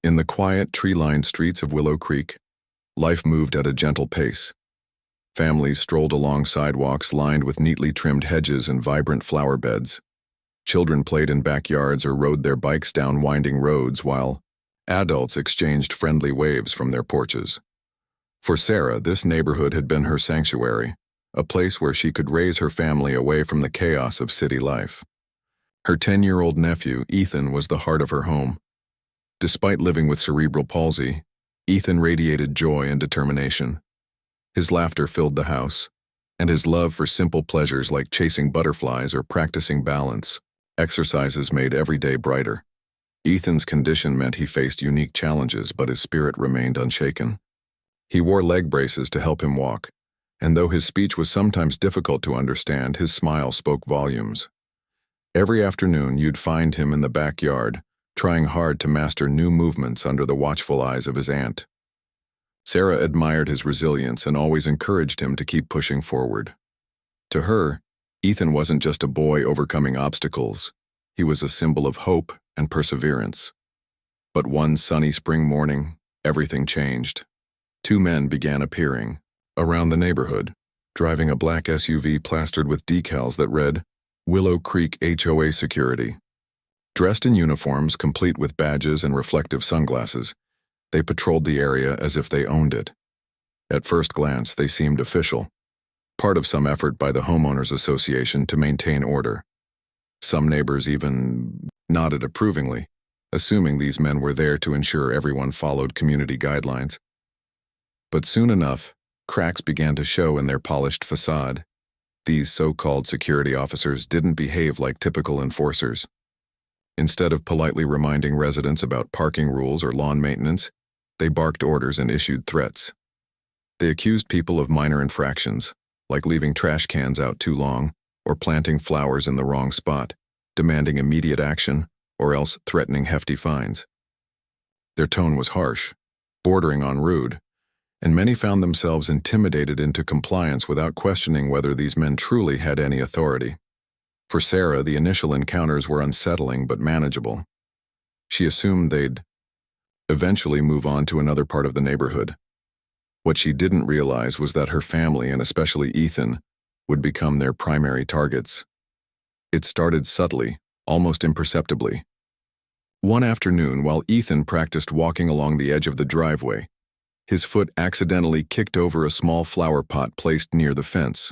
In the quiet, tree-lined streets of Willow Creek, life moved at a gentle pace. Families strolled along sidewalks lined with neatly trimmed hedges and vibrant flower beds. Children played in backyards or rode their bikes down winding roads while adults exchanged friendly waves from their porches. For Sarah, this neighborhood had been her sanctuary, a place where she could raise her family away from the chaos of city life. Her 10-year-old nephew, Ethan, was the heart of her home. Despite living with cerebral palsy, Ethan radiated joy and determination. His laughter filled the house, and his love for simple pleasures like chasing butterflies or practicing balance exercises made every day brighter. Ethan's condition meant he faced unique challenges, but his spirit remained unshaken. He wore leg braces to help him walk, and though his speech was sometimes difficult to understand, his smile spoke volumes. Every afternoon you'd find him in the backyard, trying hard to master new movements under the watchful eyes of his aunt. Sarah admired his resilience and always encouraged him to keep pushing forward. To her, Ethan wasn't just a boy overcoming obstacles. He was a symbol of hope and perseverance. But one sunny spring morning, everything changed. Two men began appearing around the neighborhood, driving a black SUV plastered with decals that read, Willow Creek HOA Security. Dressed in uniforms, complete with badges and reflective sunglasses, they patrolled the area as if they owned it. At first glance, they seemed official, part of some effort by the Homeowners Association to maintain order. Some neighbors even nodded approvingly, assuming these men were there to ensure everyone followed community guidelines. But soon enough, cracks began to show in their polished facade. These so-called security officers didn't behave like typical enforcers. Instead of politely reminding residents about parking rules or lawn maintenance, they barked orders and issued threats. They accused people of minor infractions, like leaving trash cans out too long or planting flowers in the wrong spot, demanding immediate action or else threatening hefty fines. Their tone was harsh, bordering on rude, and many found themselves intimidated into compliance without questioning whether these men truly had any authority. For Sarah, the initial encounters were unsettling but manageable. She assumed they'd eventually move on to another part of the neighborhood. What she didn't realize was that her family, and especially Ethan, would become their primary targets. It started subtly, almost imperceptibly. One afternoon, while Ethan practiced walking along the edge of the driveway, his foot accidentally kicked over a small flower pot placed near the fence.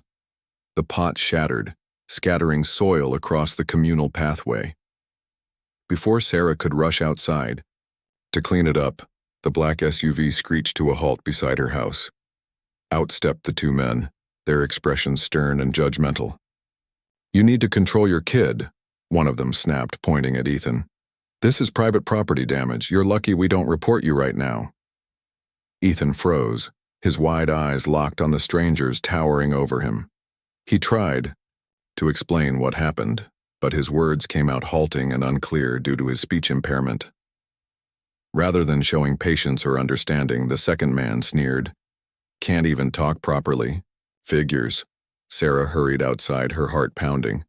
The pot shattered, scattering soil across the communal pathway. Before Sarah could rush outside to clean it up, the black SUV screeched to a halt beside her house. Out stepped the two men, their expressions stern and judgmental. "You need to control your kid," one of them snapped, pointing at Ethan. "This is private property damage. You're lucky we don't report you right now." Ethan froze, his wide eyes locked on the strangers towering over him. He tried to explain what happened, but his words came out halting and unclear due to his speech impairment. Rather than showing patience or understanding, the second man sneered. "Can't even talk properly. Figures." Sarah hurried outside, her heart pounding.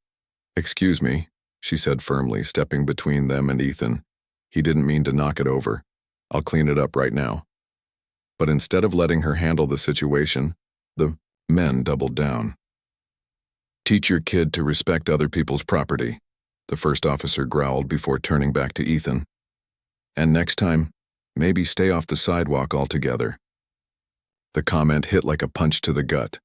"Excuse me," she said firmly, stepping between them and Ethan. "He didn't mean to knock it over. I'll clean it up right now." But instead of letting her handle the situation, the men doubled down. "Teach your kid to respect other people's property," the first officer growled before turning back to Ethan. "And next time, maybe stay off the sidewalk altogether." The comment hit like a punch to the gut.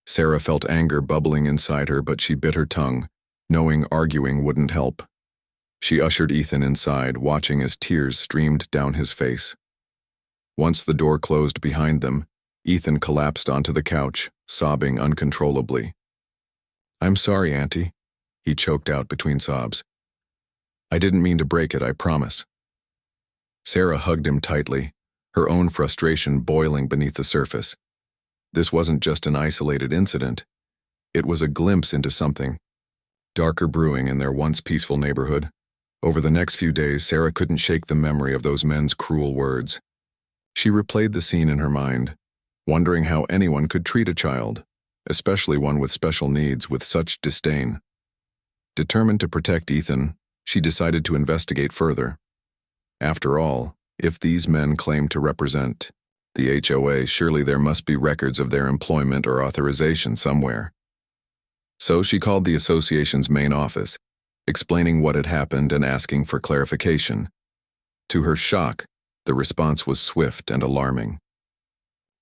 Sarah felt anger bubbling inside her, but she bit her tongue, knowing arguing wouldn't help. She ushered Ethan inside, watching as tears streamed down his face. Once the door closed behind them, Ethan collapsed onto the couch, sobbing uncontrollably. "I'm sorry, Auntie," he choked out between sobs. "I didn't mean to break it, I promise." Sarah hugged him tightly, her own frustration boiling beneath the surface. This wasn't just an isolated incident. It was a glimpse into something darker brewing in their once peaceful neighborhood. Over the next few days, Sarah couldn't shake the memory of those men's cruel words. She replayed the scene in her mind, wondering how anyone could treat a child, especially one with special needs, with such disdain. Determined to protect Ethan, she decided to investigate further. After all, If these men claim to represent the HOA, surely there must be records of their employment or authorization somewhere. So she called the association's main office, explaining what had happened and asking for clarification. To her shock, the response was swift and alarming.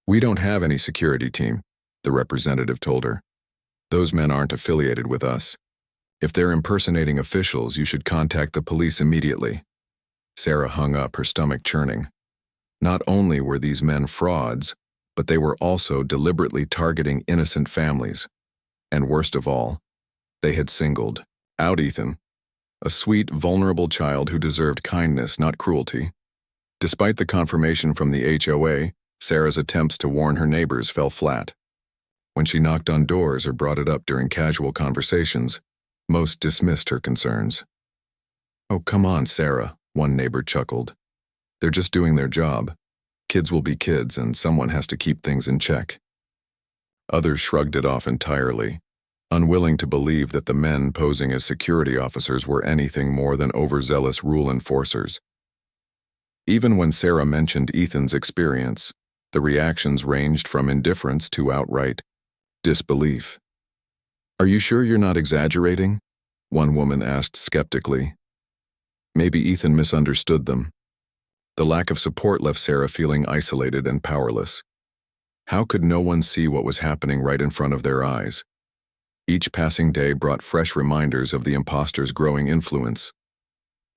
"We don't have any security team," the representative told her. "Those men aren't affiliated with us. If they're impersonating officials, you should contact the police immediately." Sarah hung up, her stomach churning. Not only were these men frauds, but they were also deliberately targeting innocent families. And worst of all, they had singled out Ethan, a sweet, vulnerable child who deserved kindness, not cruelty. Despite the confirmation from the HOA, Sarah's attempts to warn her neighbors fell flat. When she knocked on doors or brought it up during casual conversations, most dismissed her concerns. "Oh, come on, Sarah," one neighbor chuckled. "They're just doing their job. Kids will be kids, and someone has to keep things in check." Others shrugged it off entirely, unwilling to believe that the men posing as security officers were anything more than overzealous rule enforcers. Even when Sarah mentioned Ethan's experience, the reactions ranged from indifference to outright disbelief. "Are you sure you're not exaggerating?" one woman asked skeptically. Maybe Ethan misunderstood them. The lack of support left Sarah feeling isolated and powerless. How could no one see what was happening right in front of their eyes? Each passing day brought fresh reminders of the imposters' growing influence.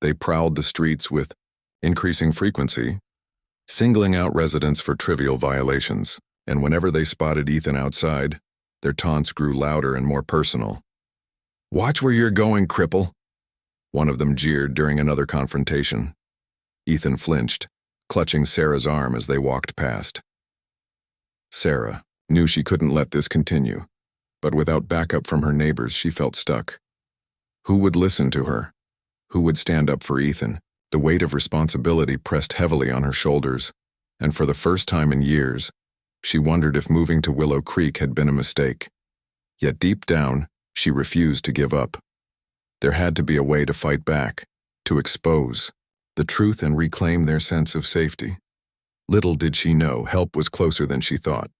They prowled the streets with increasing frequency, singling out residents for trivial violations, and whenever they spotted Ethan outside, their taunts grew louder and more personal. "Watch where you're going, cripple," one of them jeered during another confrontation. Ethan flinched, clutching Sarah's arm as they walked past. Sarah knew she couldn't let this continue, but without backup from her neighbors, she felt stuck. Who would listen to her? Who would stand up for Ethan? The weight of responsibility pressed heavily on her shoulders, and for the first time in years, she wondered if moving to Willow Creek had been a mistake. Yet deep down, she refused to give up. There had to be a way to fight back, to expose the truth and reclaim their sense of safety. Little did she know, help was closer than she thought.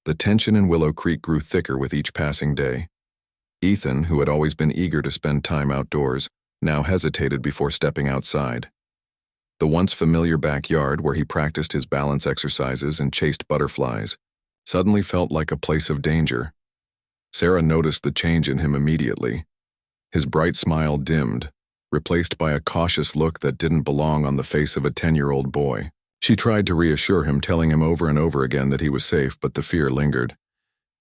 The tension in Willow Creek grew thicker with each passing day. Ethan, who had always been eager to spend time outdoors, now hesitated before stepping outside. The once familiar backyard where he practiced his balance exercises and chased butterflies suddenly felt like a place of danger. Sarah noticed the change in him immediately. His bright smile dimmed, replaced by a cautious look that didn't belong on the face of a 10-year-old boy. She tried to reassure him, telling him over and over again that he was safe, but the fear lingered.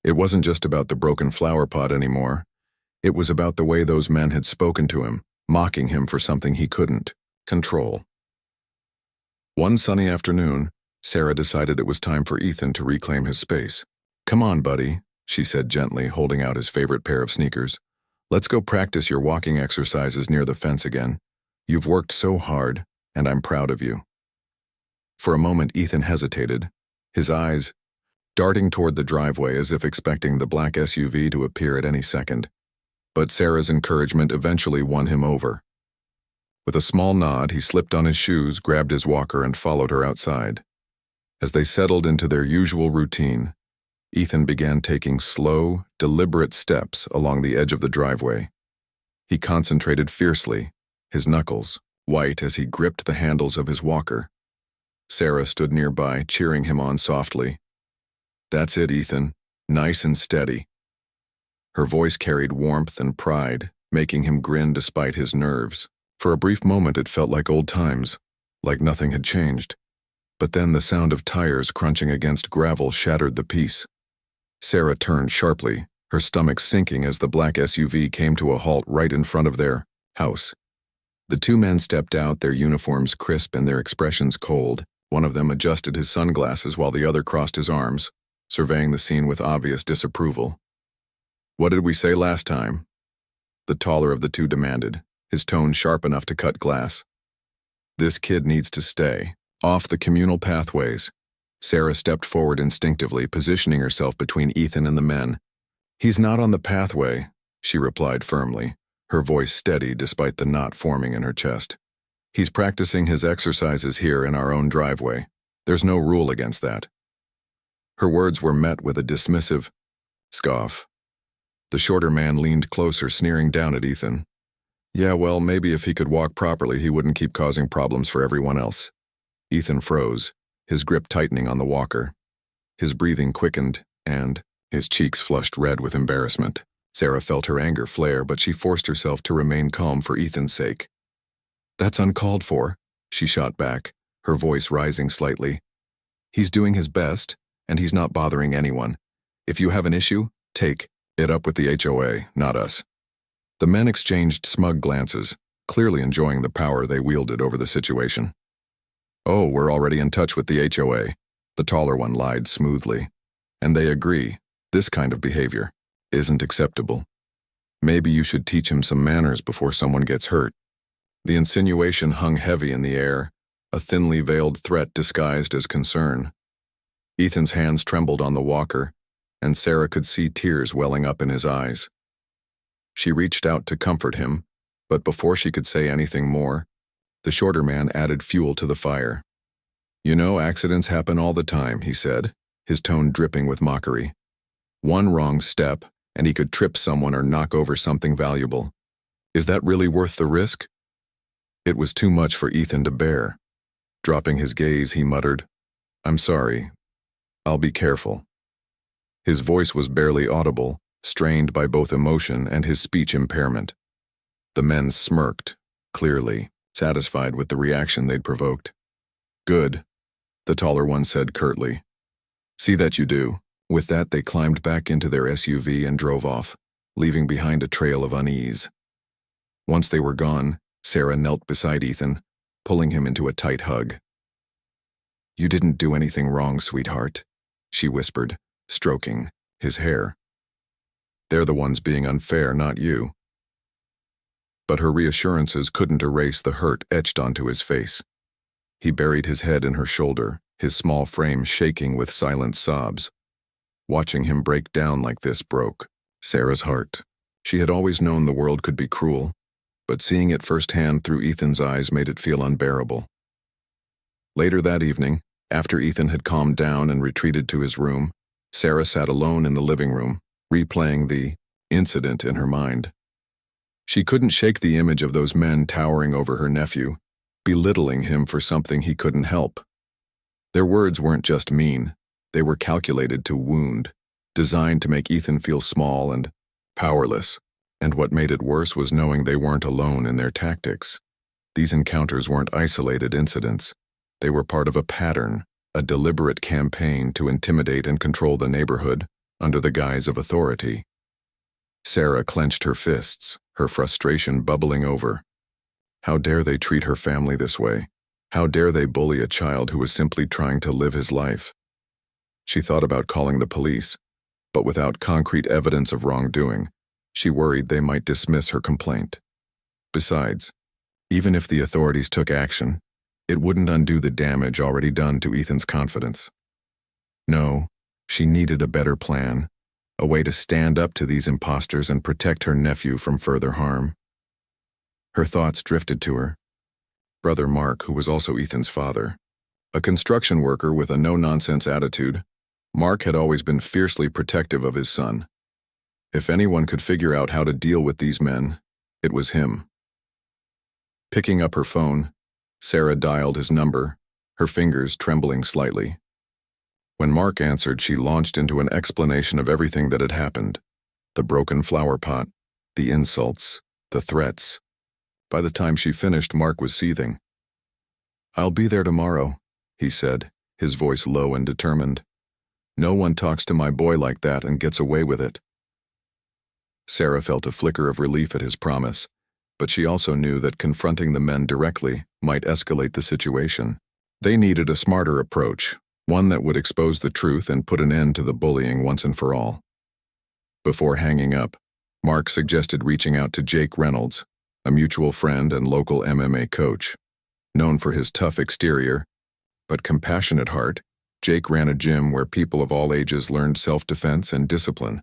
It wasn't just about the broken flower pot anymore. It was about the way those men had spoken to him, mocking him for something he couldn't control. One sunny afternoon, Sarah decided it was time for Ethan to reclaim his space. "Come on, buddy," she said gently, holding out his favorite pair of sneakers. "Let's go practice your walking exercises near the fence again. You've worked so hard, and I'm proud of you." For a moment, Ethan hesitated, his eyes darting toward the driveway as if expecting the black SUV to appear at any second. But Sarah's encouragement eventually won him over. With a small nod, he slipped on his shoes, grabbed his walker, and followed her outside. As they settled into their usual routine, Ethan began taking slow, deliberate steps along the edge of the driveway. He concentrated fiercely, his knuckles white as he gripped the handles of his walker. Sarah stood nearby, cheering him on softly. "That's it, Ethan. Nice and steady." Her voice carried warmth and pride, making him grin despite his nerves. For a brief moment it felt like old times, like nothing had changed. But then the sound of tires crunching against gravel shattered the peace. Sarah turned sharply, her stomach sinking as the black SUV came to a halt right in front of their house. The two men stepped out, their uniforms crisp and their expressions cold. One of them adjusted his sunglasses while the other crossed his arms, surveying the scene with obvious disapproval. "What did we say last time?" the taller of the two demanded, his tone sharp enough to cut glass. "This kid needs to stay off the communal pathways." Sarah stepped forward instinctively, positioning herself between Ethan and the men. "He's not on the pathway," she replied firmly, her voice steady despite the knot forming in her chest. He's practicing his exercises here in our own driveway. There's no rule against that." Her words were met with a dismissive scoff. The shorter man leaned closer, sneering down at Ethan. "Yeah, well, maybe if he could walk properly, he wouldn't keep causing problems for everyone else." Ethan froze, his grip tightening on the walker. His breathing quickened, and his cheeks flushed red with embarrassment. Sarah felt her anger flare, but she forced herself to remain calm for Ethan's sake. "That's uncalled for," she shot back, her voice rising slightly. "He's doing his best, and he's not bothering anyone. If you have an issue, take it up with the HOA, not us." The men exchanged smug glances, clearly enjoying the power they wielded over the situation. "Oh, we're already in touch with the HOA," the taller one lied smoothly. "And they agree, this kind of behavior isn't acceptable. Maybe you should teach him some manners before someone gets hurt." The insinuation hung heavy in the air, a thinly veiled threat disguised as concern. Ethan's hands trembled on the walker, and Sarah could see tears welling up in his eyes. She reached out to comfort him, but before she could say anything more, the shorter man added fuel to the fire. "You know, accidents happen all the time," he said, his tone dripping with mockery. "One wrong step, and he could trip someone or knock over something valuable. Is that really worth the risk?" It was too much for Ethan to bear. Dropping his gaze, he muttered, "I'm sorry. I'll be careful." His voice was barely audible, strained by both emotion and his speech impairment. The men smirked, clearly satisfied with the reaction they'd provoked. "Good," the taller one said curtly. "See that you do." With that, they climbed back into their SUV and drove off, leaving behind a trail of unease. Once they were gone, Sarah knelt beside Ethan, pulling him into a tight hug. "You didn't do anything wrong, sweetheart," she whispered, stroking his hair. "They're the ones being unfair, not you." But her reassurances couldn't erase the hurt etched onto his face. He buried his head in her shoulder, his small frame shaking with silent sobs. Watching him break down like this broke Sarah's heart. She had always known the world could be cruel, but seeing it firsthand through Ethan's eyes made it feel unbearable. Later that evening, after Ethan had calmed down and retreated to his room, Sarah sat alone in the living room, replaying the incident in her mind. She couldn't shake the image of those men towering over her nephew, belittling him for something he couldn't help. Their words weren't just mean, they were calculated to wound, designed to make Ethan feel small and powerless. And what made it worse was knowing they weren't alone in their tactics. These encounters weren't isolated incidents. They were part of a pattern, a deliberate campaign to intimidate and control the neighborhood under the guise of authority. Sarah clenched her fists, her frustration bubbling over. How dare they treat her family this way? How dare they bully a child who was simply trying to live his life? She thought about calling the police, but without concrete evidence of wrongdoing, she worried they might dismiss her complaint. Besides, even if the authorities took action, it wouldn't undo the damage already done to Ethan's confidence. No, she needed a better plan, a way to stand up to these imposters and protect her nephew from further harm. Her thoughts drifted to her brother Mark, who was also Ethan's father. A construction worker with a no-nonsense attitude, Mark had always been fiercely protective of his son. If anyone could figure out how to deal with these men, it was him. Picking up her phone, Sarah dialed his number, her fingers trembling slightly. When Mark answered, she launched into an explanation of everything that had happened. The broken flower pot, the insults, the threats. By the time she finished, Mark was seething. "I'll be there tomorrow," he said, his voice low and determined. "No one talks to my boy like that and gets away with it." Sarah felt a flicker of relief at his promise, but she also knew that confronting the men directly might escalate the situation. They needed a smarter approach, one that would expose the truth and put an end to the bullying once and for all. Before hanging up, Mark suggested reaching out to Jake Reynolds, a mutual friend and local MMA coach. Known for his tough exterior, but compassionate heart, Jake ran a gym where people of all ages learned self-defense and discipline.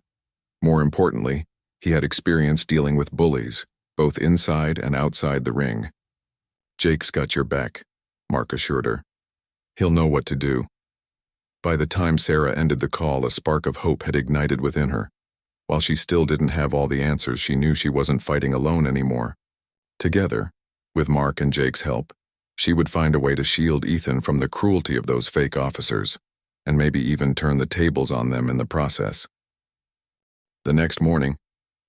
More importantly, he had experience dealing with bullies, both inside and outside the ring. "Jake's got your back," Mark assured her. "He'll know what to do." By the time Sarah ended the call, a spark of hope had ignited within her. While she still didn't have all the answers, she knew she wasn't fighting alone anymore. Together, with Mark and Jake's help, she would find a way to shield Ethan from the cruelty of those fake officers, and maybe even turn the tables on them in the process. The next morning,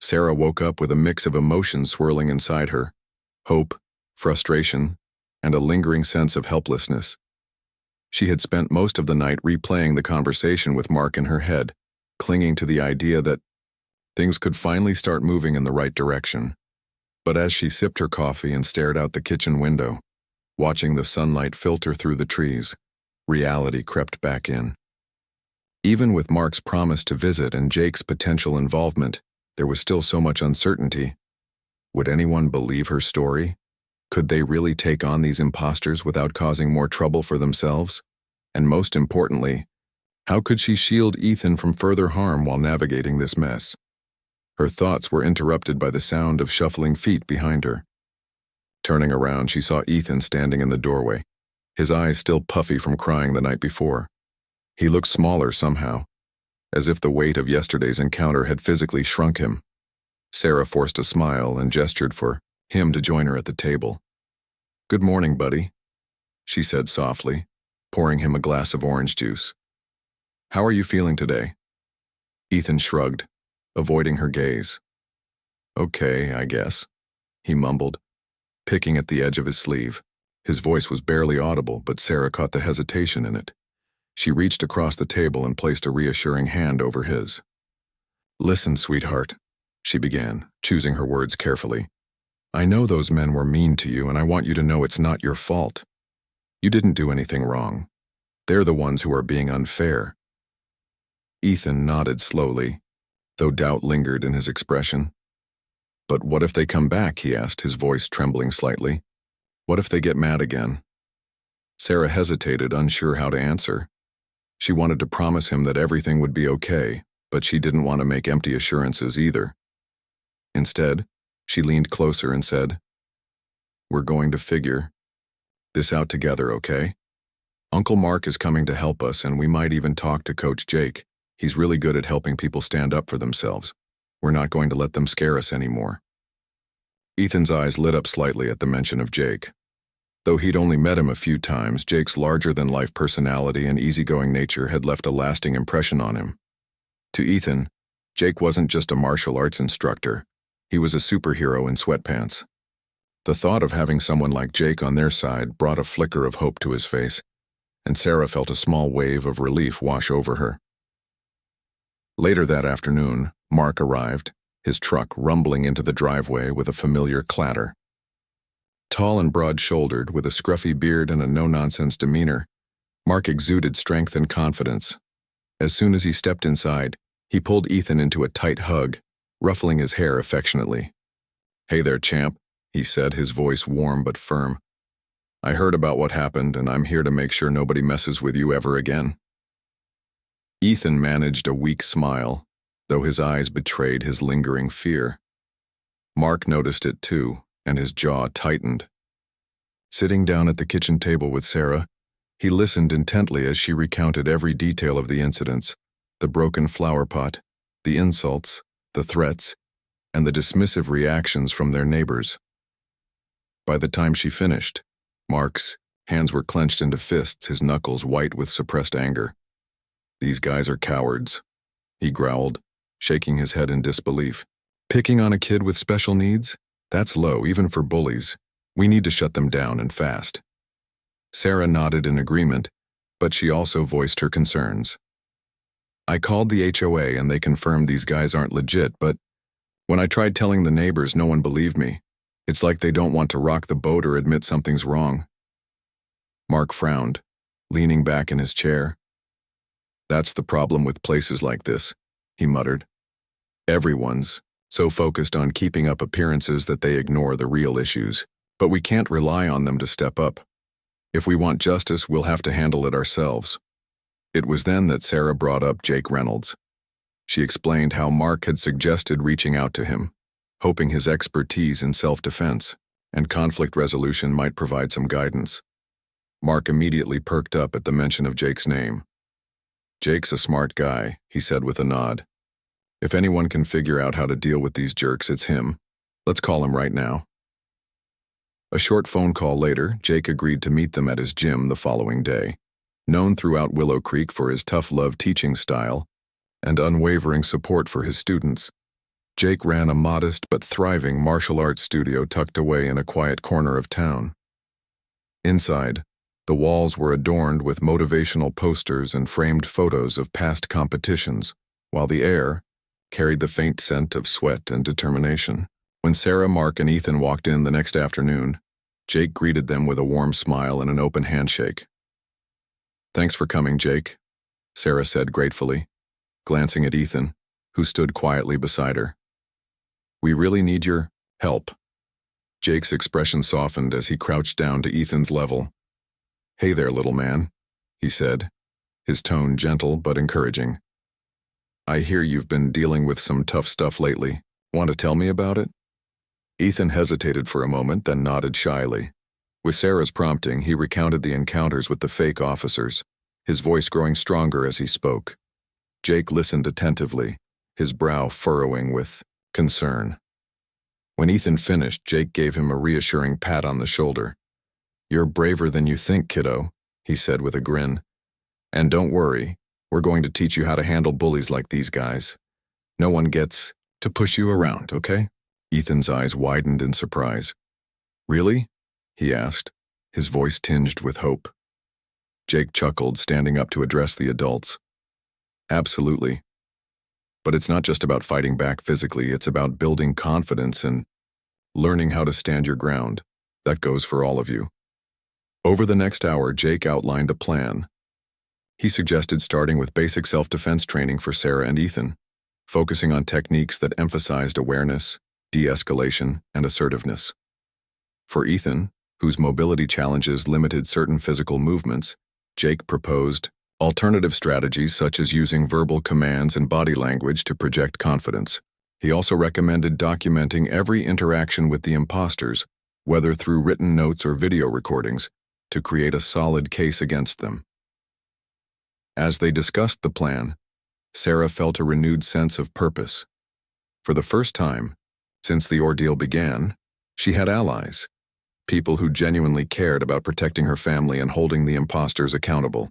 Sarah woke up with a mix of emotions swirling inside her: hope, frustration, and a lingering sense of helplessness. She had spent most of the night replaying the conversation with Mark in her head, clinging to the idea that things could finally start moving in the right direction. But as she sipped her coffee and stared out the kitchen window, watching the sunlight filter through the trees, reality crept back in. Even with Mark's promise to visit and Jake's potential involvement, there was still so much uncertainty. Would anyone believe her story? Could they really take on these imposters without causing more trouble for themselves? And most importantly, how could she shield Ethan from further harm while navigating this mess? Her thoughts were interrupted by the sound of shuffling feet behind her. Turning around, she saw Ethan standing in the doorway, his eyes still puffy from crying the night before. He looked smaller somehow, as if the weight of yesterday's encounter had physically shrunk him. Sarah forced a smile and gestured for him to join her at the table. "Good morning, buddy," she said softly, pouring him a glass of orange juice. "How are you feeling today?" Ethan shrugged, avoiding her gaze. "Okay, I guess," he mumbled, picking at the edge of his sleeve. His voice was barely audible, but Sarah caught the hesitation in it. She reached across the table and placed a reassuring hand over his. "Listen, sweetheart," she began, choosing her words carefully. "I know those men were mean to you, and I want you to know it's not your fault. You didn't do anything wrong. They're the ones who are being unfair." Ethan nodded slowly, though doubt lingered in his expression. "But what if they come back?" he asked, his voice trembling slightly. "What if they get mad again?" Sarah hesitated, unsure how to answer. She wanted to promise him that everything would be okay, but she didn't want to make empty assurances either. Instead, she leaned closer and said, "We're going to figure this out together, okay? Uncle Mark is coming to help us, and we might even talk to Coach Jake. He's really good at helping people stand up for themselves. We're not going to let them scare us anymore." Ethan's eyes lit up slightly at the mention of Jake. Though he'd only met him a few times, Jake's larger-than-life personality and easygoing nature had left a lasting impression on him. To Ethan, Jake wasn't just a martial arts instructor. He was a superhero in sweatpants. The thought of having someone like Jake on their side brought a flicker of hope to his face, and Sarah felt a small wave of relief wash over her. Later that afternoon, Mark arrived, his truck rumbling into the driveway with a familiar clatter. Tall and broad-shouldered, with a scruffy beard and a no-nonsense demeanor, Mark exuded strength and confidence. As soon as he stepped inside, he pulled Ethan into a tight hug, ruffling his hair affectionately. "Hey there, champ," he said, his voice warm but firm. "I heard about what happened, and I'm here to make sure nobody messes with you ever again." Ethan managed a weak smile, though his eyes betrayed his lingering fear. Mark noticed it too, and his jaw tightened. Sitting down at the kitchen table with Sarah, he listened intently as she recounted every detail of the incidents: the broken flower pot, the insults, the threats, and the dismissive reactions from their neighbors. By the time she finished, Mark's hands were clenched into fists, his knuckles white with suppressed anger. "These guys are cowards," he growled, shaking his head in disbelief. "Picking on a kid with special needs? That's low, even for bullies. We need to shut them down, and fast." Sarah nodded in agreement, but she also voiced her concerns. "I called the HOA and they confirmed these guys aren't legit, but when I tried telling the neighbors, no one believed me. It's like they don't want to rock the boat or admit something's wrong." Mark frowned, leaning back in his chair. "That's the problem with places like this," he muttered. "Everyone's so focused on keeping up appearances that they ignore the real issues. But we can't rely on them to step up. If we want justice, we'll have to handle it ourselves." It was then that Sarah brought up Jake Reynolds. She explained how Mark had suggested reaching out to him, hoping his expertise in self-defense and conflict resolution might provide some guidance. Mark immediately perked up at the mention of Jake's name. "Jake's a smart guy," he said with a nod. "If anyone can figure out how to deal with these jerks, it's him. Let's call him right now." A short phone call later, Jake agreed to meet them at his gym the following day. Known throughout Willow Creek for his tough love teaching style and unwavering support for his students, Jake ran a modest but thriving martial arts studio tucked away in a quiet corner of town. Inside, the walls were adorned with motivational posters and framed photos of past competitions, while the air carried the faint scent of sweat and determination. When Sarah, Mark, and Ethan walked in the next afternoon, Jake greeted them with a warm smile and an open handshake. "Thanks for coming, Jake," Sarah said gratefully, glancing at Ethan, who stood quietly beside her. "We really need your help." Jake's expression softened as he crouched down to Ethan's level. "Hey there, little man," he said, his tone gentle but encouraging. "I hear you've been dealing with some tough stuff lately. Want to tell me about it?" Ethan hesitated for a moment, then nodded shyly. With Sarah's prompting, he recounted the encounters with the fake officers, his voice growing stronger as he spoke. Jake listened attentively, his brow furrowing with concern. When Ethan finished, Jake gave him a reassuring pat on the shoulder. "You're braver than you think, kiddo," he said with a grin. "And don't worry, we're going to teach you how to handle bullies like these guys. No one gets to push you around, okay?" Ethan's eyes widened in surprise. "Really?" he asked, his voice tinged with hope. Jake chuckled, standing up to address the adults. "Absolutely. But it's not just about fighting back physically, it's about building confidence and learning how to stand your ground. That goes for all of you." Over the next hour, Jake outlined a plan. He suggested starting with basic self-defense training for Sarah and Ethan, focusing on techniques that emphasized awareness, de-escalation, and assertiveness. For Ethan, whose mobility challenges limited certain physical movements, Jake proposed alternative strategies such as using verbal commands and body language to project confidence. He also recommended documenting every interaction with the imposters, whether through written notes or video recordings, to create a solid case against them. As they discussed the plan, Sarah felt a renewed sense of purpose. For the first time, since the ordeal began, she had allies, people who genuinely cared about protecting her family and holding the imposters accountable.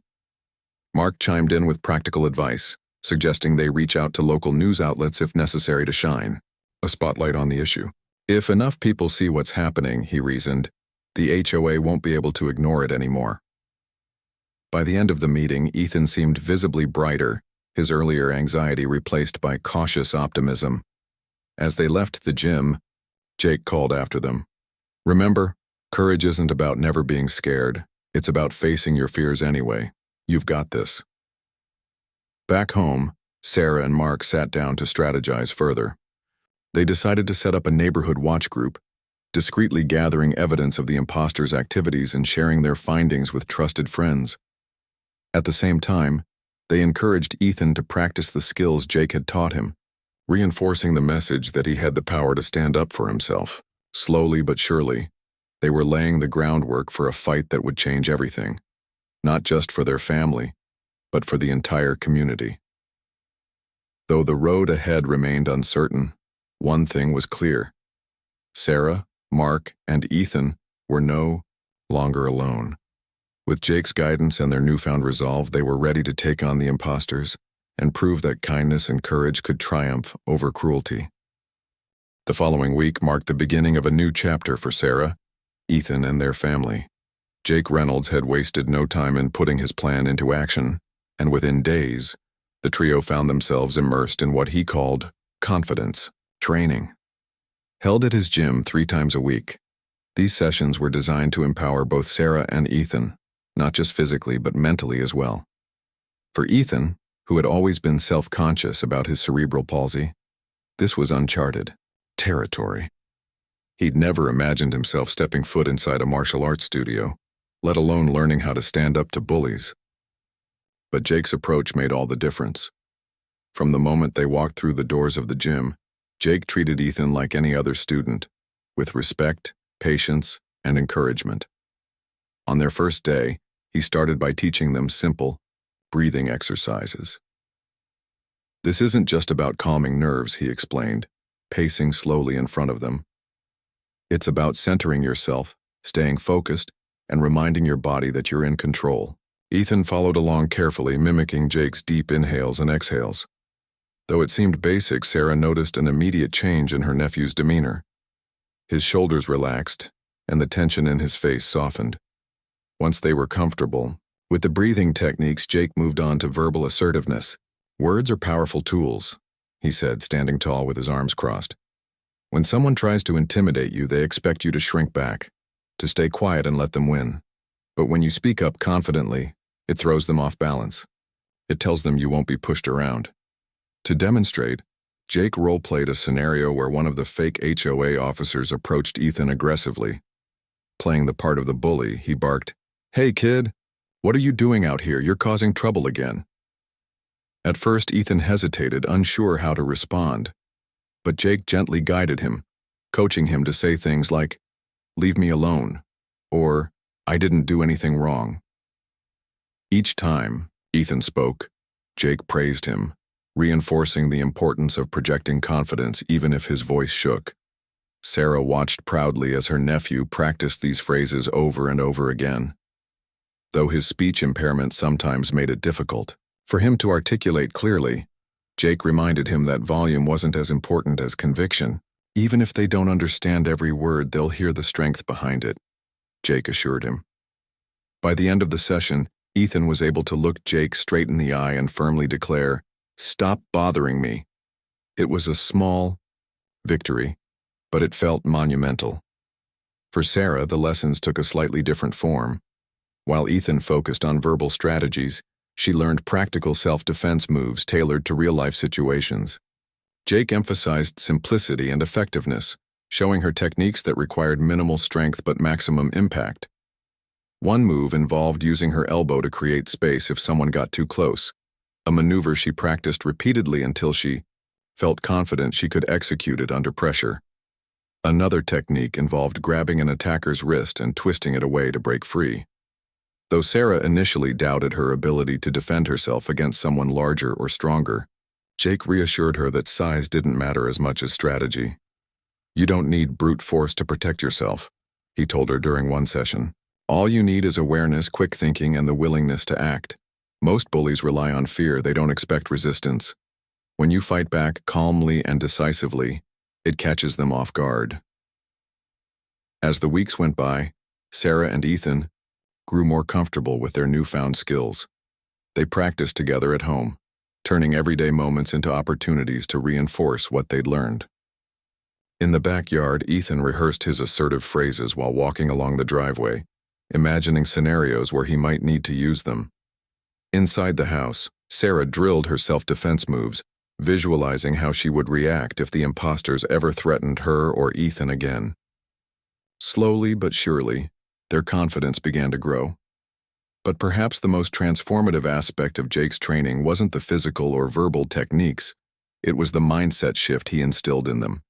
Mark chimed in with practical advice, suggesting they reach out to local news outlets if necessary to shine a spotlight on the issue. If enough people see what's happening, he reasoned, the HOA won't be able to ignore it anymore. By the end of the meeting, Ethan seemed visibly brighter, his earlier anxiety replaced by cautious optimism. As they left the gym, Jake called after them. "Remember, courage isn't about never being scared. It's about facing your fears anyway. You've got this." Back home, Sarah and Mark sat down to strategize further. They decided to set up a neighborhood watch group, discreetly gathering evidence of the imposters' activities and sharing their findings with trusted friends. At the same time, they encouraged Ethan to practice the skills Jake had taught him, reinforcing the message that he had the power to stand up for himself. Slowly but surely, they were laying the groundwork for a fight that would change everything, not just for their family, but for the entire community. Though the road ahead remained uncertain, one thing was clear. Sarah, Mark, and Ethan were no longer alone. With Jake's guidance and their newfound resolve, they were ready to take on the imposters and prove that kindness and courage could triumph over cruelty. The following week marked the beginning of a new chapter for Sarah, Ethan, and their family. Jake Reynolds had wasted no time in putting his plan into action, and within days, the trio found themselves immersed in what he called confidence training. Held at his gym 3 times a week, these sessions were designed to empower both Sarah and Ethan, not just physically but mentally as well. For Ethan, who had always been self-conscious about his cerebral palsy, this was uncharted territory. He'd never imagined himself stepping foot inside a martial arts studio, let alone learning how to stand up to bullies. But Jake's approach made all the difference. From the moment they walked through the doors of the gym, Jake treated Ethan like any other student, with respect, patience, and encouragement. On their first day, he started by teaching them simple, breathing exercises. "This isn't just about calming nerves," he explained, pacing slowly in front of them. "It's about centering yourself, staying focused, and reminding your body that you're in control." Ethan followed along carefully, mimicking Jake's deep inhales and exhales. Though it seemed basic, Sarah noticed an immediate change in her nephew's demeanor. His shoulders relaxed, and the tension in his face softened. Once they were comfortable with the breathing techniques, Jake moved on to verbal assertiveness. "Words are powerful tools," he said, standing tall with his arms crossed. "When someone tries to intimidate you, they expect you to shrink back, to stay quiet and let them win. But when you speak up confidently, it throws them off balance. It tells them you won't be pushed around." To demonstrate, Jake role-played a scenario where one of the fake HOA officers approached Ethan aggressively. Playing the part of the bully, he barked, "Hey kid, what are you doing out here? You're causing trouble again." At first, Ethan hesitated, unsure how to respond. But Jake gently guided him, coaching him to say things like, "Leave me alone," or "I didn't do anything wrong." Each time Ethan spoke, Jake praised him, reinforcing the importance of projecting confidence even if his voice shook. Sarah watched proudly as her nephew practiced these phrases over and over again. Though his speech impairment sometimes made it difficult for him to articulate clearly, Jake reminded him that volume wasn't as important as conviction. "Even if they don't understand every word, they'll hear the strength behind it," Jake assured him. By the end of the session, Ethan was able to look Jake straight in the eye and firmly declare, "Stop bothering me." It was a small victory, but it felt monumental. For Sarah, the lessons took a slightly different form. While Ethan focused on verbal strategies, she learned practical self-defense moves tailored to real-life situations. Jake emphasized simplicity and effectiveness, showing her techniques that required minimal strength but maximum impact. One move involved using her elbow to create space if someone got too close, a maneuver she practiced repeatedly until she felt confident she could execute it under pressure. Another technique involved grabbing an attacker's wrist and twisting it away to break free. Though Sarah initially doubted her ability to defend herself against someone larger or stronger, Jake reassured her that size didn't matter as much as strategy. "You don't need brute force to protect yourself," he told her during one session. "All you need is awareness, quick thinking, and the willingness to act. Most bullies rely on fear, they don't expect resistance. When you fight back calmly and decisively, it catches them off guard." As the weeks went by, Sarah and Ethan grew more comfortable with their newfound skills. They practiced together at home, turning everyday moments into opportunities to reinforce what they'd learned. In the backyard, Ethan rehearsed his assertive phrases while walking along the driveway, imagining scenarios where he might need to use them. Inside the house, Sarah drilled her self-defense moves, visualizing how she would react if the imposters ever threatened her or Ethan again. Slowly but surely, their confidence began to grow. But perhaps the most transformative aspect of Jake's training wasn't the physical or verbal techniques, it was the mindset shift he instilled in them.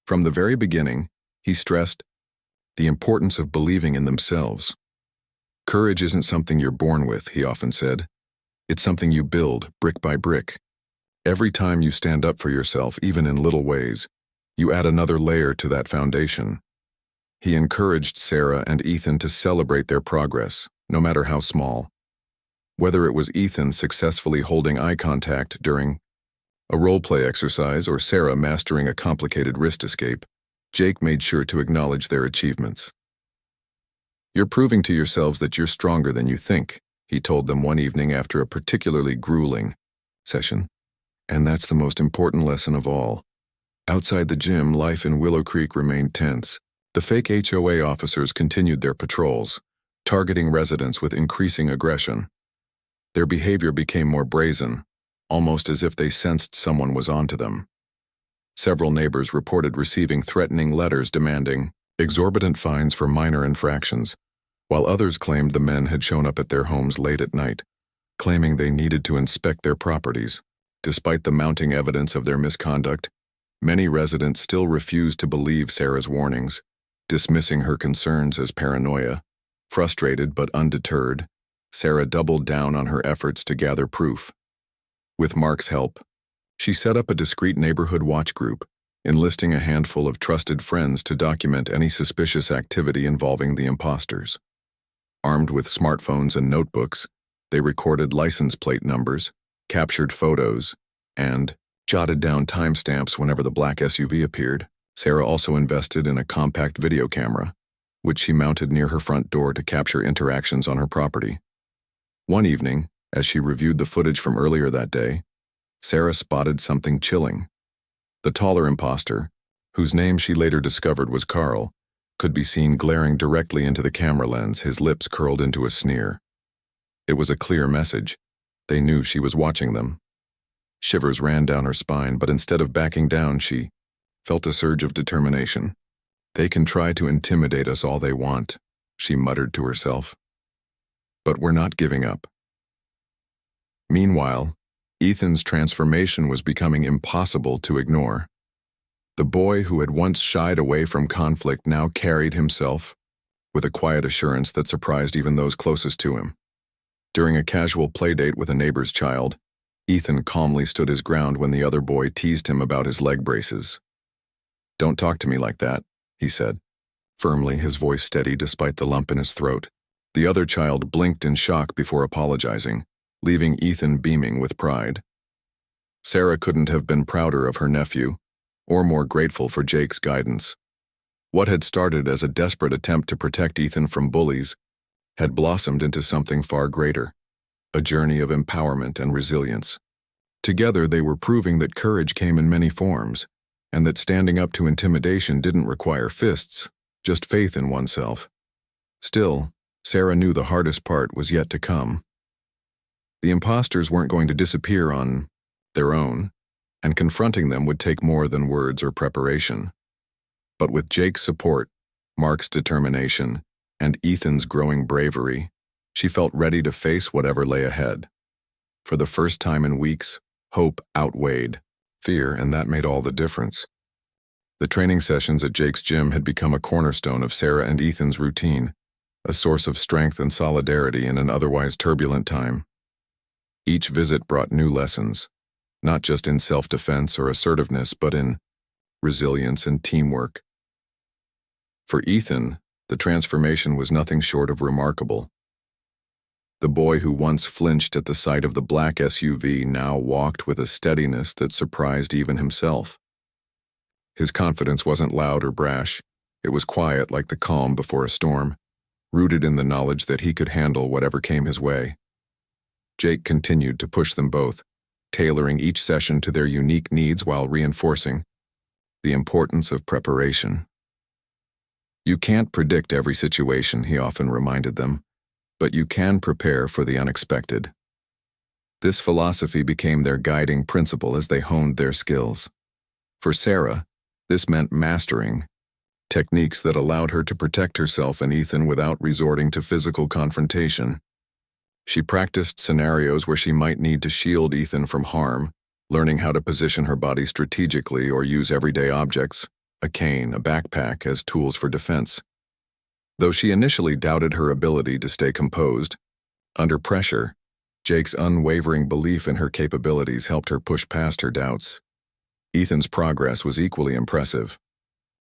From the very beginning, he stressed the importance of believing in themselves. "Courage isn't something you're born with," he often said. "It's something you build, brick by brick. Every time you stand up for yourself, even in little ways, you add another layer to that foundation." He encouraged Sarah and Ethan to celebrate their progress, no matter how small. Whether it was Ethan successfully holding eye contact during a role-play exercise or Sarah mastering a complicated wrist escape, Jake made sure to acknowledge their achievements. "You're proving to yourselves that you're stronger than you think," he told them one evening after a particularly grueling session. And that's the most important lesson of all. Outside the gym, life in Willow Creek remained tense. The fake HOA officers continued their patrols, targeting residents with increasing aggression. Their behavior became more brazen, almost as if they sensed someone was onto them. Several neighbors reported receiving threatening letters demanding exorbitant fines for minor infractions, while others claimed the men had shown up at their homes late at night, claiming they needed to inspect their properties. Despite the mounting evidence of their misconduct, many residents still refused to believe Sarah's warnings, Dismissing her concerns as paranoia, frustrated but undeterred, Sarah doubled down on her efforts to gather proof. With Mark's help, she set up a discreet neighborhood watch group, enlisting a handful of trusted friends to document any suspicious activity involving the imposters. Armed with smartphones and notebooks, they recorded license plate numbers, captured photos, and jotted down timestamps whenever the black SUV appeared. Sarah also invested in a compact video camera, which she mounted near her front door to capture interactions on her property. One evening, as she reviewed the footage from earlier that day, Sarah spotted something chilling. The taller imposter, whose name she later discovered was Carl, could be seen glaring directly into the camera lens, his lips curled into a sneer. It was a clear message. They knew she was watching them. Shivers ran down her spine, but instead of backing down, she felt a surge of determination. They can try to intimidate us all they want, she muttered to herself. But we're not giving up. Meanwhile, Ethan's transformation was becoming impossible to ignore. The boy who had once shied away from conflict now carried himself with a quiet assurance that surprised even those closest to him. During a casual playdate with a neighbor's child, Ethan calmly stood his ground when the other boy teased him about his leg braces. "Don't talk to me like that," he said, firmly, his voice steady despite the lump in his throat. The other child blinked in shock before apologizing, leaving Ethan beaming with pride. Sarah couldn't have been prouder of her nephew, or more grateful for Jake's guidance. What had started as a desperate attempt to protect Ethan from bullies had blossomed into something far greater, a journey of empowerment and resilience. Together they were proving that courage came in many forms, and that standing up to intimidation didn't require fists, just faith in oneself. Still, Sarah knew the hardest part was yet to come. The imposters weren't going to disappear on their own, and confronting them would take more than words or preparation. But with Jake's support, Mark's determination, and Ethan's growing bravery, she felt ready to face whatever lay ahead. For the first time in weeks, hope outweighed fear, and that made all the difference. The training sessions at Jake's gym had become a cornerstone of Sarah and Ethan's routine, a source of strength and solidarity in an otherwise turbulent time. Each visit brought new lessons, not just in self-defense or assertiveness, but in resilience and teamwork. For Ethan, the transformation was nothing short of remarkable. The boy who once flinched at the sight of the black SUV now walked with a steadiness that surprised even himself. His confidence wasn't loud or brash. It was quiet like the calm before a storm, rooted in the knowledge that he could handle whatever came his way. Jake continued to push them both, tailoring each session to their unique needs while reinforcing the importance of preparation. "You can't predict every situation," he often reminded them, "but you can prepare for the unexpected." This philosophy became their guiding principle as they honed their skills. For Sarah, this meant mastering techniques that allowed her to protect herself and Ethan without resorting to physical confrontation. She practiced scenarios where she might need to shield Ethan from harm, learning how to position her body strategically or use everyday objects, a cane, a backpack, as tools for defense. Though she initially doubted her ability to stay composed, under pressure, Jake's unwavering belief in her capabilities helped her push past her doubts. Ethan's progress was equally impressive.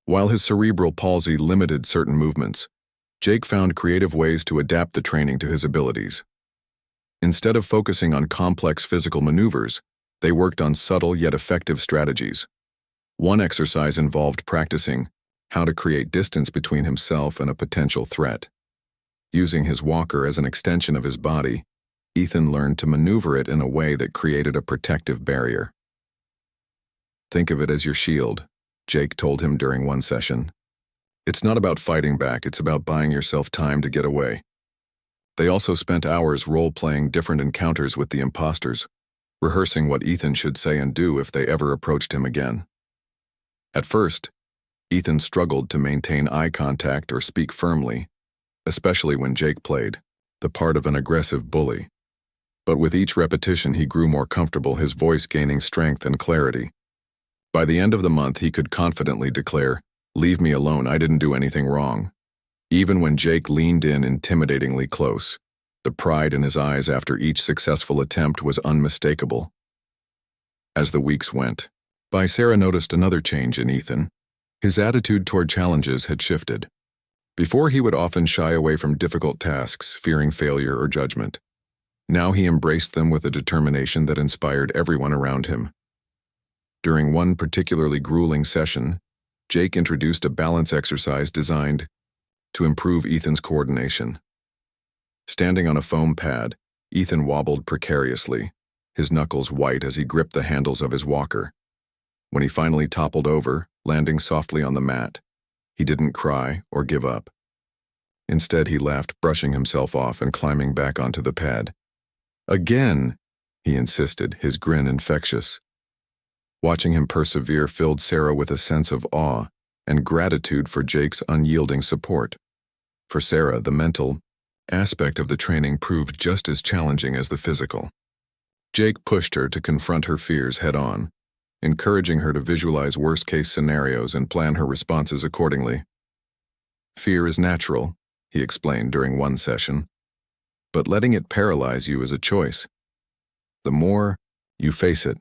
While his cerebral palsy limited certain movements, Jake found creative ways to adapt the training to his abilities. Instead of focusing on complex physical maneuvers, they worked on subtle yet effective strategies. One exercise involved practicing how to create distance between himself and a potential threat. Using his walker as an extension of his body, Ethan learned to maneuver it in a way that created a protective barrier. "Think of it as your shield," Jake told him during one session. "It's not about fighting back, it's about buying yourself time to get away." They also spent hours role-playing different encounters with the imposters, rehearsing what Ethan should say and do if they ever approached him again. At first, Ethan struggled to maintain eye contact or speak firmly, especially when Jake played the part of an aggressive bully. But with each repetition he grew more comfortable, his voice gaining strength and clarity. By the end of the month he could confidently declare, "Leave me alone, I didn't do anything wrong." Even when Jake leaned in intimidatingly close, the pride in his eyes after each successful attempt was unmistakable. As the weeks went by, Sarah noticed another change in Ethan. His attitude toward challenges had shifted. Before, he would often shy away from difficult tasks, fearing failure or judgment. Now he embraced them with a determination that inspired everyone around him. During one particularly grueling session, Jake introduced a balance exercise designed to improve Ethan's coordination. Standing on a foam pad, Ethan wobbled precariously, his knuckles white as he gripped the handles of his walker. When he finally toppled over, landing softly on the mat, he didn't cry or give up. Instead, he laughed, brushing himself off and climbing back onto the pad. "Again," he insisted, his grin infectious. Watching him persevere filled Sarah with a sense of awe and gratitude for Jake's unyielding support. For Sarah, the mental aspect of the training proved just as challenging as the physical. Jake pushed her to confront her fears head-on, encouraging her to visualize worst-case scenarios and plan her responses accordingly. "Fear is natural," he explained during one session, "but letting it paralyze you is a choice. The more you face it,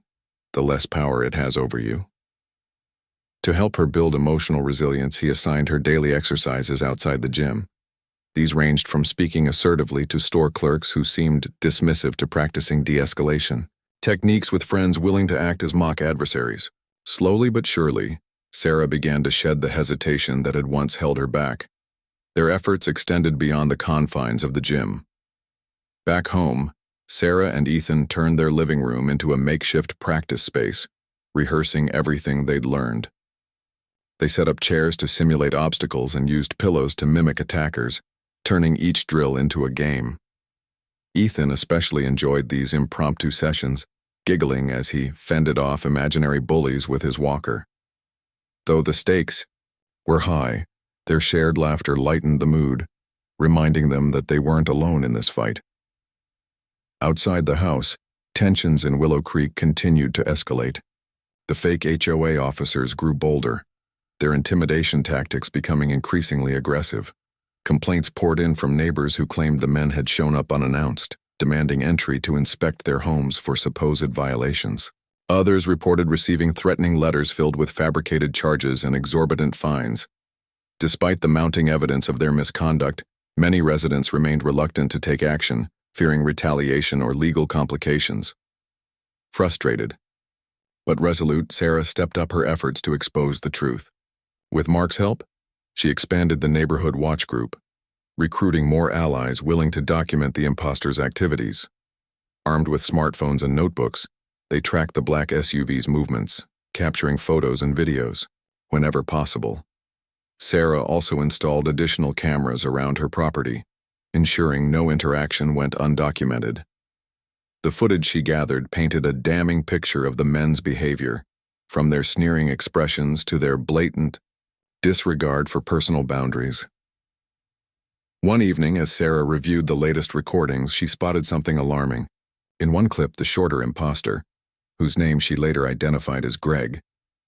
the less power it has over you." To help her build emotional resilience, he assigned her daily exercises outside the gym. These ranged from speaking assertively to store clerks who seemed dismissive to practicing de-escalation. Techniques with friends willing to act as mock adversaries. Slowly but surely, Sarah began to shed the hesitation that had once held her back. Their efforts extended beyond the confines of the gym. Back home, Sarah and Ethan turned their living room into a makeshift practice space, rehearsing everything they'd learned. They set up chairs to simulate obstacles and used pillows to mimic attackers, turning each drill into a game. Ethan especially enjoyed these impromptu sessions, giggling as he fended off imaginary bullies with his walker. Though the stakes were high, their shared laughter lightened the mood, reminding them that they weren't alone in this fight. Outside the house, tensions in Willow Creek continued to escalate. The fake HOA officers grew bolder, their intimidation tactics becoming increasingly aggressive. Complaints poured in from neighbors who claimed the men had shown up unannounced, demanding entry to inspect their homes for supposed violations. Others reported receiving threatening letters filled with fabricated charges and exorbitant fines. Despite the mounting evidence of their misconduct, many residents remained reluctant to take action, fearing retaliation or legal complications. Frustrated, but resolute, Sarah stepped up her efforts to expose the truth. With Mark's help, she expanded the neighborhood watch group, recruiting more allies willing to document the imposters' activities. Armed with smartphones and notebooks, they tracked the black SUV's movements, capturing photos and videos whenever possible. Sarah also installed additional cameras around her property, ensuring no interaction went undocumented. The footage she gathered painted a damning picture of the men's behavior, from their sneering expressions to their blatant disregard for personal boundaries. One evening, as Sarah reviewed the latest recordings, she spotted something alarming. In one clip, the shorter imposter, whose name she later identified as Greg,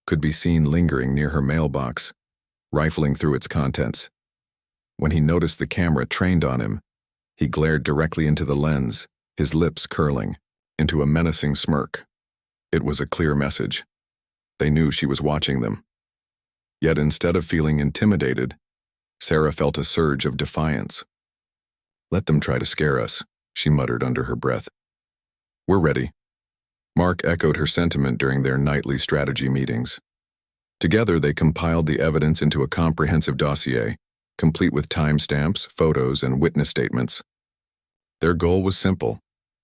could be seen lingering near her mailbox, rifling through its contents. When he noticed the camera trained on him, he glared directly into the lens, his lips curling into a menacing smirk. It was a clear message. They knew she was watching them. Yet instead of feeling intimidated, Sarah felt a surge of defiance. "Let them try to scare us," she muttered under her breath. "We're ready." Mark echoed her sentiment during their nightly strategy meetings. Together, they compiled the evidence into a comprehensive dossier, complete with timestamps, photos, and witness statements. Their goal was simple: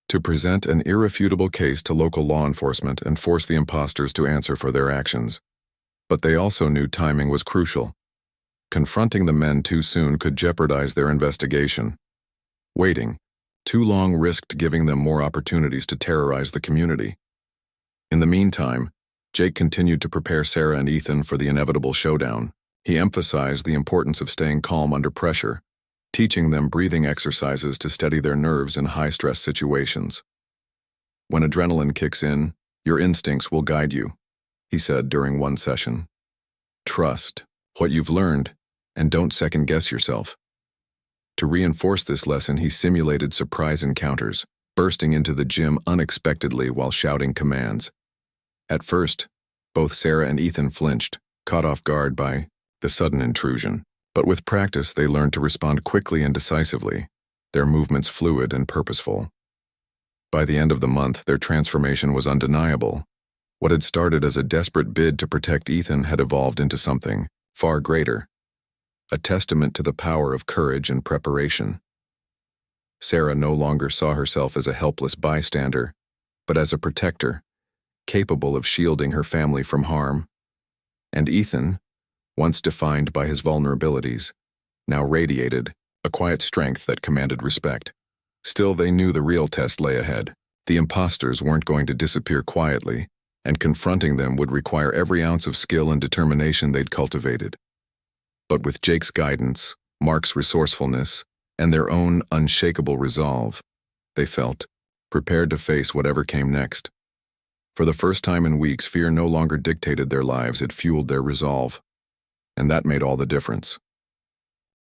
to present an irrefutable case to local law enforcement and force the imposters to answer for their actions. But they also knew timing was crucial. Confronting the men too soon could jeopardize their investigation. Waiting too long risked giving them more opportunities to terrorize the community. In the meantime, Jake continued to prepare Sarah and Ethan for the inevitable showdown. He emphasized the importance of staying calm under pressure, teaching them breathing exercises to steady their nerves in high-stress situations. "When adrenaline kicks in, your instincts will guide you," he said during one session. "Trust what you've learned, and don't second-guess yourself. To reinforce this lesson, he simulated surprise encounters, bursting into the gym unexpectedly while shouting commands. At first, both Sarah and Ethan flinched, caught off guard by the sudden intrusion. But with practice, they learned to respond quickly and decisively, their movements fluid and purposeful. By the end of the month, their transformation was undeniable. What had started as a desperate bid to protect Ethan had evolved into something far greater, a testament to the power of courage and preparation. Sarah no longer saw herself as a helpless bystander, but as a protector, capable of shielding her family from harm. And Ethan, once defined by his vulnerabilities, now radiated a quiet strength that commanded respect. Still, they knew the real test lay ahead. The imposters weren't going to disappear quietly, and confronting them would require every ounce of skill and determination they'd cultivated. But with Jake's guidance, Mark's resourcefulness, and their own unshakable resolve, they felt prepared to face whatever came next. For the first time in weeks, fear no longer dictated their lives, it fueled their resolve. And that made all the difference.